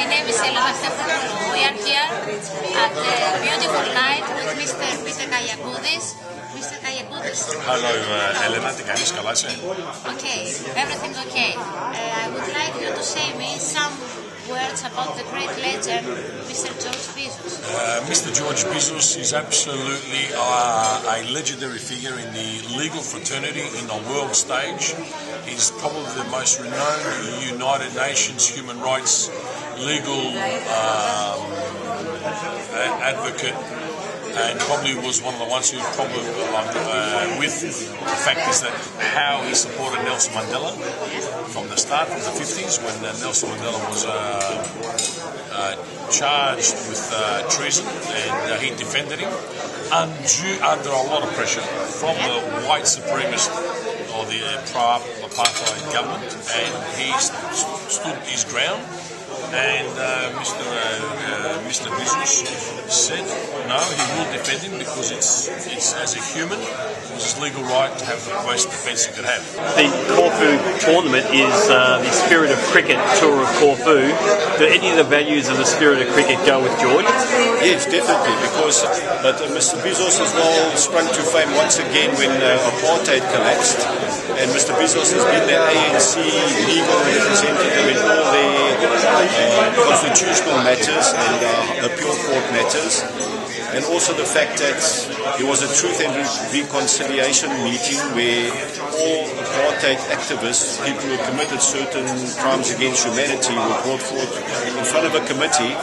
My name is Elena Stefanou. We are here at a beautiful night with Mr. Peter Kayakoudis. Mr. Kayakoudis. Hello, Elena, τι κάνεις, καλά είσαι? Okay, everything okay. I would like you to say me some words about the great legend, Mr. George Bizos. Mr. George Bizos is absolutely a legendary figure in the legal fraternity in the world stage. He's probably the most renowned United Nations human rights legal advocate, and probably was one of the ones who probably, with the fact is that how he supported Nelson Mandela from the start, from the 50s, when Nelson Mandela was charged with treason, and he defended him under a lot of pressure from the white supremacist or the apartheid government, and he stood his ground. And Mr. Bizos said no, he will defend him because it's as a human, it was his legal right to have the best defence he could have. The Corfu tournament is the Spirit of Cricket Tour of Corfu. Do any of the values of the Spirit of Cricket go with George? Yes, definitely, because Mr. Bizos has now sprung to fame once again when apartheid collapsed, and Mr. Bizos has been the ANC legal representative in all the constitutional matters and appeal court matters, and also the fact that there was a truth and reconciliation meeting where all apartheid activists, people who committed certain crimes against humanity, were brought forward in front of a committee,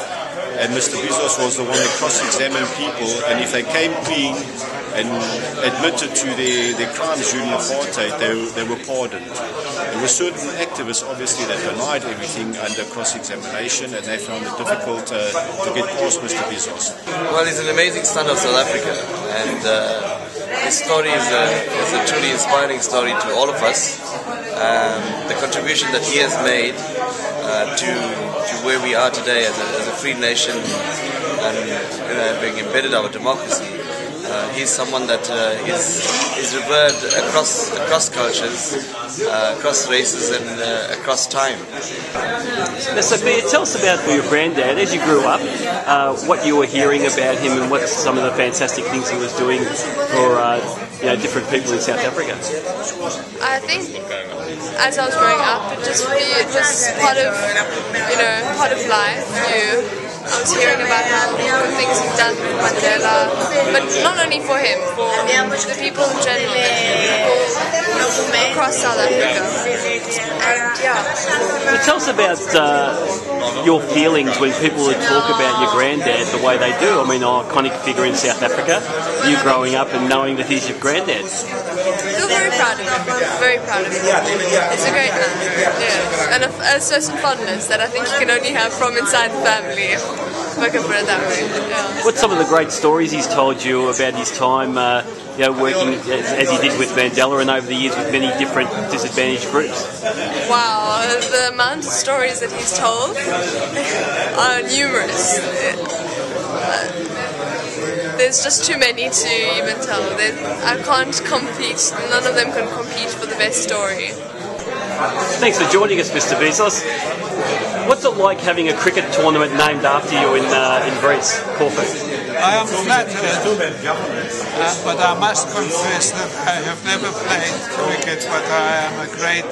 and Mr. Bizos was the one that cross-examined people, and if they came clean and admitted to their crimes during apartheid, they were pardoned. There were certain activists, obviously, that denied everything under cross-examination, and they found it difficult to get past Mr. Bizos. Well, he's an amazing son of South Africa, and his story is a truly inspiring story to all of us. The contribution that he has made to where we are today as a free nation and being embedded our democracy. He's someone that is revered across cultures, across races, and across time. Now, Sophia, tell us about your granddad. As you grew up, what you were hearing about him and what some of the fantastic things he was doing for different people in South Africa. I think as I was growing up, it was part of life. I was hearing about how good things he'd done for Mandela, but not only for him, for the people in general, people across South Africa. But tell us about your feelings when people talk about your granddad the way they do. I mean, an iconic figure in South Africa, you growing up and knowing that he's your granddad. I feel very proud of him, very proud of him. He's a great man, yeah. And a certain fondness that I think you can only have from inside the family, if I can put it that way. Yeah. What's some of the great stories he's told you about his time working as he did with Mandela and over the years with many different disadvantaged groups? Wow, the amount of stories that he's told are numerous. There's just too many to even tell. I can't compete. None of them can compete for the best story. Thanks for joining us, Mr. Bizos. What's it like having a cricket tournament named after you in Greece, Corfu? I am flattered, but I must confess that I have never played cricket, but I am a great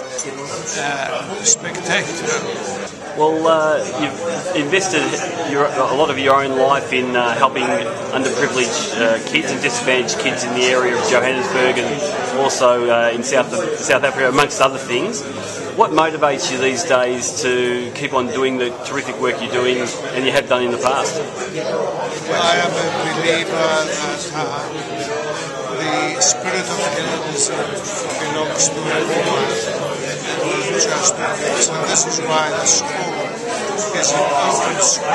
spectator. Well, you've invested a lot of your own life in helping underprivileged kids and disadvantaged kids in the area of Johannesburg and also in South Africa, amongst other things. What motivates you these days to keep on doing the terrific work you're doing and you have done in the past? I am a believer that the spirit of heroism belongs to everyone and not just to us. And this is why the school is an open school.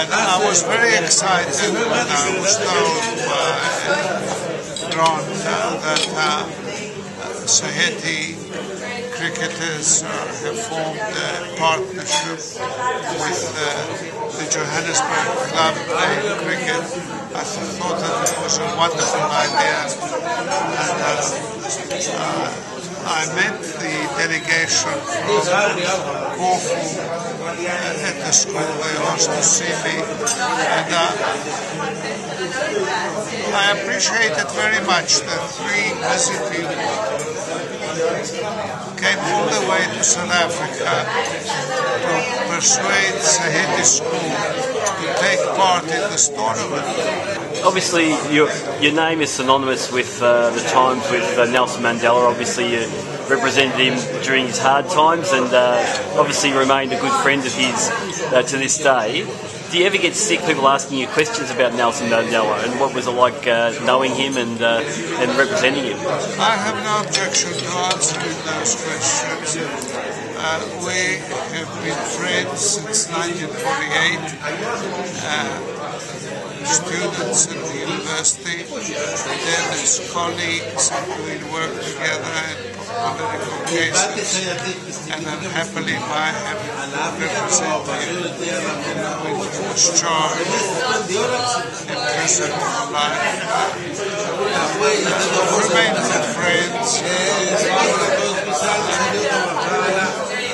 And I was very excited when I was told by Ron that Saheti cricketers have formed a partnership with the Johannesburg club playing cricket. I thought that it was a wonderful idea, and I met the delegation from Corfu at the school. They asked to see me, and I appreciated very much that 3 busy people came all the way to South Africa to persuade Sahiti School to take part in this tournament. Obviously, your name is synonymous with the times with Nelson Mandela. Obviously, you represented him during his hard times, and obviously remained a good friend of his to this day. Do you ever get sick people asking you questions about Nelson Mandela, and what was it like knowing him and representing him? I have no objection to answering those questions. We have been friends since 1948. Students at the university, then as colleagues, and we work together in political cases, and then happily by having represented him with discharge in prison for life. We remain good friends.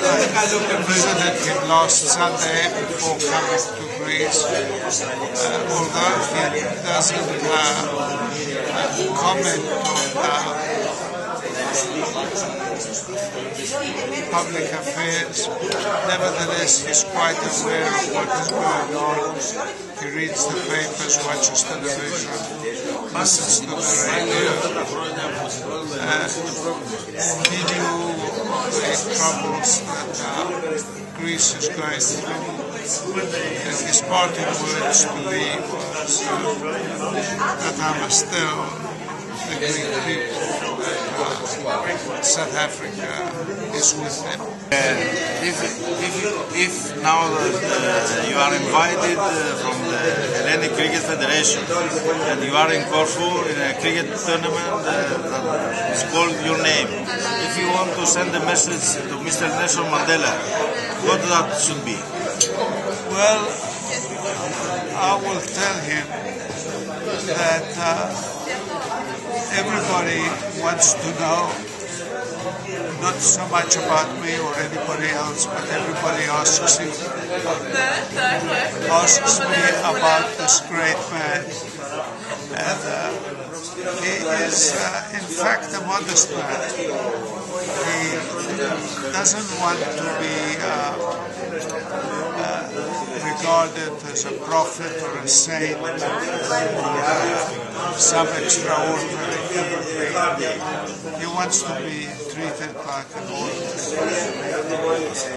I visited him last Sunday before coming to Greece, although he doesn't comment on public affairs. Nevertheless, he's quite aware of what is going on. He reads the papers, watches television, listens to the radio. He knew the troubles that Greece is going through. And his parting words to me was that I must tell the Greek people that South Africa is with them. If now you are invited from the Hellenic Cricket Federation and you are in Corfu in a cricket tournament that is called your name, if you want to send a message to Mr. Nelson Mandela, what that should be? Well, I will tell him that everybody wants to know not so much about me or anybody else, but everybody asks me about this great man. And he is, in fact, a modest man. He doesn't want to be regarded as a prophet or a saint or some extraordinary human being. He wants to be treated like an ordinary.